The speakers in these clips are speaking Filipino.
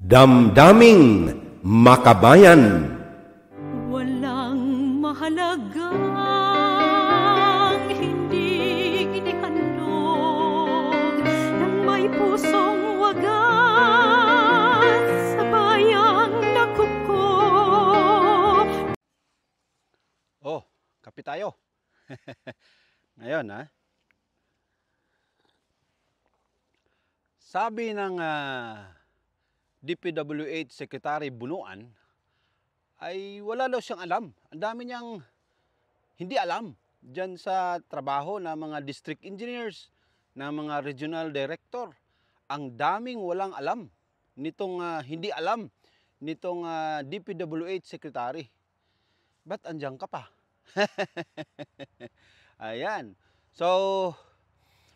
Damdaming Makabayan. Walang mahalagang hindi inihandog ng may pusong wagas sa bayang nakuko. Oh, kape tayo. Ngayon sabi ng DPWH Secretary Bunuan ay wala daw siyang alam. Ang dami niyang hindi alam dyan sa trabaho ng mga district engineers, ng mga regional director. Ang daming walang alam nitong hindi alam nitong DPWH Secretary. Ba't andyan ka pa? Ayan. So,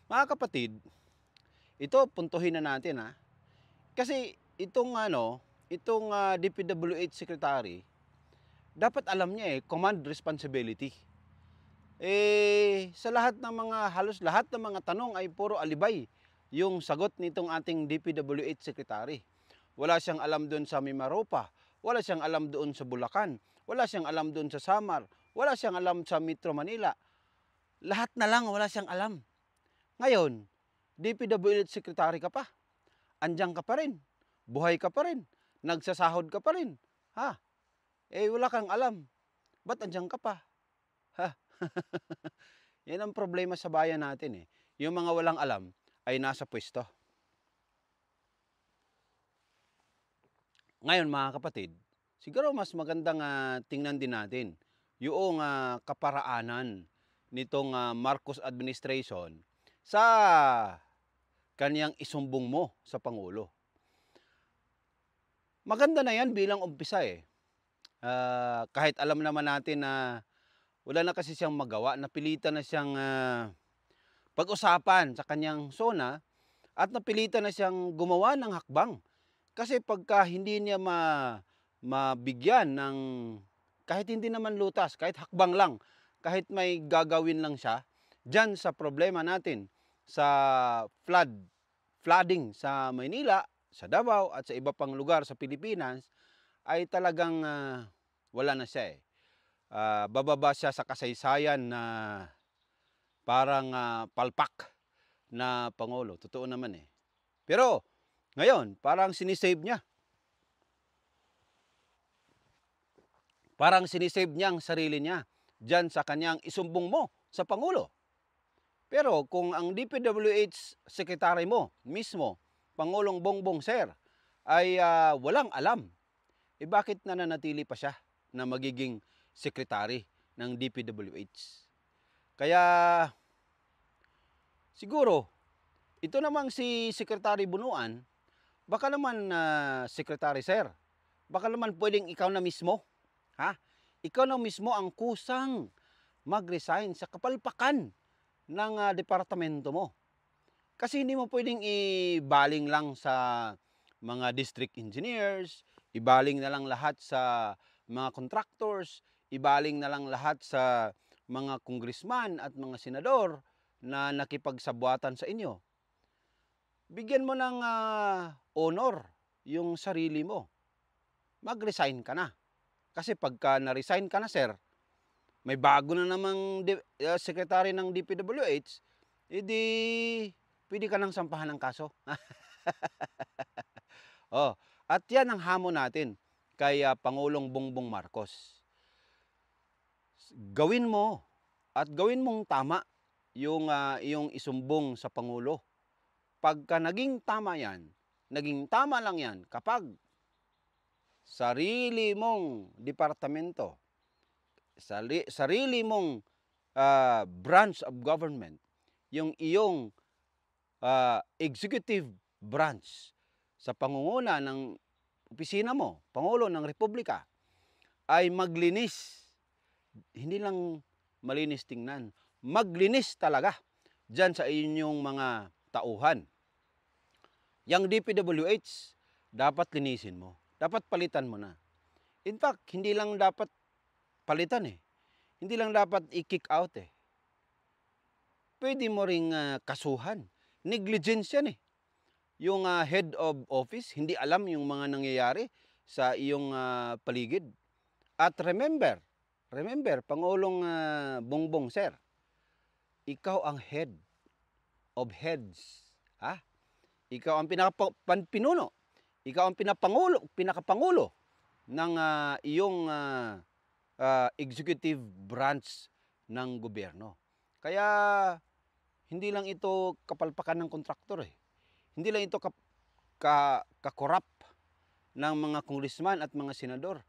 mga kapatid, ito puntuhin na natin Kasi itong DPWH Secretary, dapat alam niya command responsibility. Sa lahat ng halos lahat ng mga tanong ay puro alibay yung sagot nitong ating DPWH Secretary. Wala siyang alam doon sa Mimaropa, wala siyang alam doon sa Bulacan, wala siyang alam doon sa Samar, wala siyang alam sa Metro Manila. Lahat na lang wala siyang alam. Ngayon, DPWH Secretary ka pa. Andiyan ka pa rin. Buhay ka pa rin. Nagsasahod ka pa rin. Wala kang alam. Ba't andiyan ka pa? Yan ang problema sa bayan natin Yung mga walang alam ay nasa pwesto. Ngayon mga kapatid, siguro mas magandang tingnan din natin yung kaparaanan nitong Marcos administration sa kaniyang isumbong mo sa Pangulo. Maganda na yan bilang umpisa kahit alam naman natin na wala na kasi siyang magawa, napilitan na siyang pag-usapan sa kanyang zona at napilitan na siyang gumawa ng hakbang. Kasi pagka hindi niya mabigyan ng kahit hindi naman lutas, kahit hakbang lang, kahit may gagawin lang siya, dyan sa problema natin sa flooding sa Maynila, sa Davao at sa iba pang lugar sa Pilipinas, ay talagang wala na siya bababa siya sa kasaysayan na parang palpak na Pangulo. Totoo naman Pero ngayon, parang sinisave niya. Parang sinisave niya ang sarili niya dyan sa kanyang isumbong mo sa Pangulo. Pero kung ang DPWH Secretary mo mismo, Pangulong Bongbong Sir, ay walang alam, bakit nananatili pa siya na magiging Secretary ng DPWH? Kaya siguro, ito namang si Secretary Bunuan, baka naman Secretary Sir, baka naman pwedeng ikaw na mismo, ikaw na mismo ang kusang mag-resign sa kapalpakan ng departamento mo. Kasi hindi mo pwedeng ibaling lang sa mga district engineers, ibaling na lang lahat sa mga contractors, ibaling na lang lahat sa mga congressman at mga senador na nakipagsabwatan sa inyo. Bigyan mo ng honor yung sarili mo. Mag-resign ka na. Kasi pagka na-resign ka na, sir, may bago na namang secretary ng DPWH, pwede ka nang sampahan ng kaso. At yan ang hamon natin kay Pangulong Bongbong Marcos. Gawin mo at gawin mong tama yung iyong isumbong sa Pangulo. Pagka naging tama yan, naging tama lang yan kapag sarili mong departamento, sarili mong branch of government, yung iyong executive branch sa pangunguna ng opisina mo, Pangulo ng Republika, ay maglinis. Hindi lang malinis tingnan, maglinis talaga dyan sa inyong mga tauhan. Yang DPWH, dapat linisin mo. Dapat palitan mo na. In fact, hindi lang dapat palitan Hindi lang dapat i-kick out Pwede mo ring kasuhan. Negligence yan yung head of office, hindi alam yung mga nangyayari sa iyong paligid. At remember, Pangulong Bongbong Sir, ikaw ang head of heads. Ha? Ikaw ang pinuno. Ikaw ang pinakapangulo ng iyong executive branch ng gobyerno. Kaya hindi lang ito kapalpakan ng kontraktor eh. Hindi lang ito kakorap ng mga congressman at mga senador.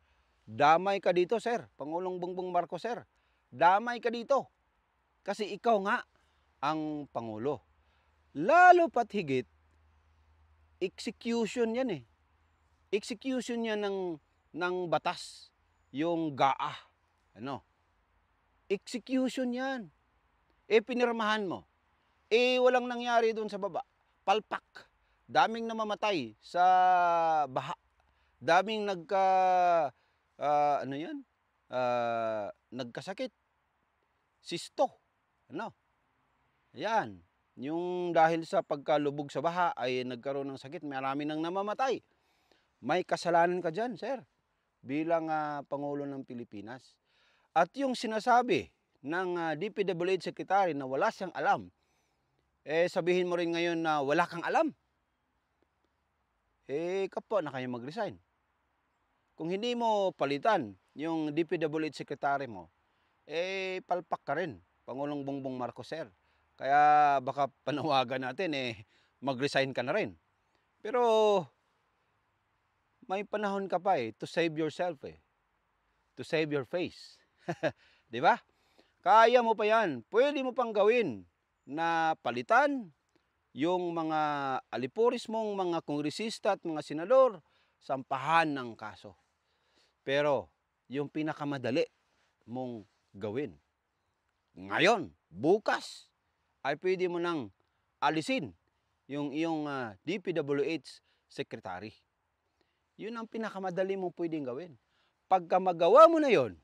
Damay ka dito, sir. Pangulong Bongbong Marcos, sir. Damay ka dito. Kasi ikaw nga ang pangulo. Lalo pat higit, execution yan eh. Execution yan ng batas. Yung GAA. Ano? Execution yan. Pinirmahan mo. Walang nangyari doon sa baba. Palpak. Daming namamatay sa baha. Daming nagkasakit. Sisto. Ano? Yan. Yung dahil sa pagkalubog sa baha ay nagkaroon ng sakit, marami nang namamatay. May kasalanan ka dyan, sir, bilang Pangulo ng Pilipinas. At yung sinasabi ng DPWH Secretary na wala siyang alam, sabihin mo rin ngayon na wala kang alam. Kapwa na kayo mag-resign. Kung hindi mo palitan yung DPWH Secretary mo, palpak ka rin, Pangulong Bongbong Marcos, sir. Kaya baka panawagan natin, mag-resign ka na rin. Pero may panahon ka pa to save yourself to save your face. 'Di ba? Kaya mo pa yan. Pwede mo pang gawin na palitan yung mga alipuris mong mga kongresista at mga senador, sampahan ng kaso. Pero yung pinakamadali mong gawin ngayon, bukas, ay pwede mo nang alisin yung iyong DPWH secretary. Yun ang pinakamadali mong pwedeng gawin. Pagka magawa mo na yon,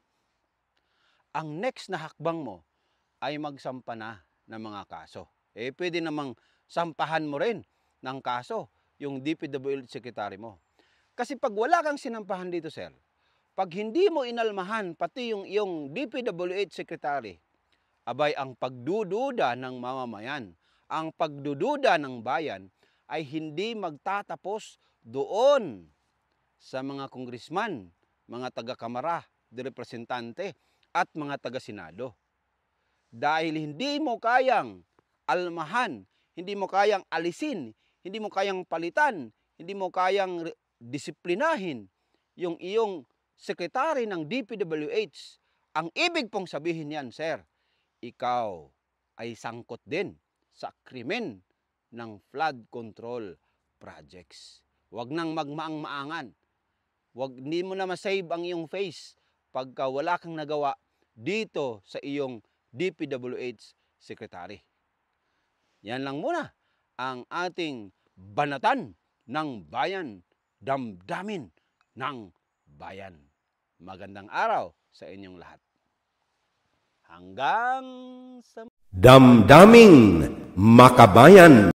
ang next na hakbang mo ay magsampa na ng mga kaso. Pwede namang sampahan mo rin ng kaso yung DPWH secretary mo. Kasi pag wala kang sinampahan dito, sir, pag hindi mo inalmahan pati yung iyong DPWH secretary, abay ang pagdududa ng mamamayan, ang pagdududa ng bayan ay hindi magtatapos doon sa mga kongresman, mga taga-kamara, representante at mga taga-senado. Dahil hindi mo kayang almahan, hindi mo kayang alisin, hindi mo kayang palitan, hindi mo kayang disiplinahin yung iyong sekretary ng DPWH. Ang ibig pong sabihin yan, sir, ikaw ay sangkot din sa krimen ng flood control projects. Huwag nang magmaang-maangan. Hindi mo na masave ang iyong face pagka wala kang nagawa dito sa iyong DPWH secretary. Yan lang muna ang ating banatan ng bayan, damdamin ng bayan. Magandang araw sa inyong lahat. Hanggang sa Damdaming Makabayan.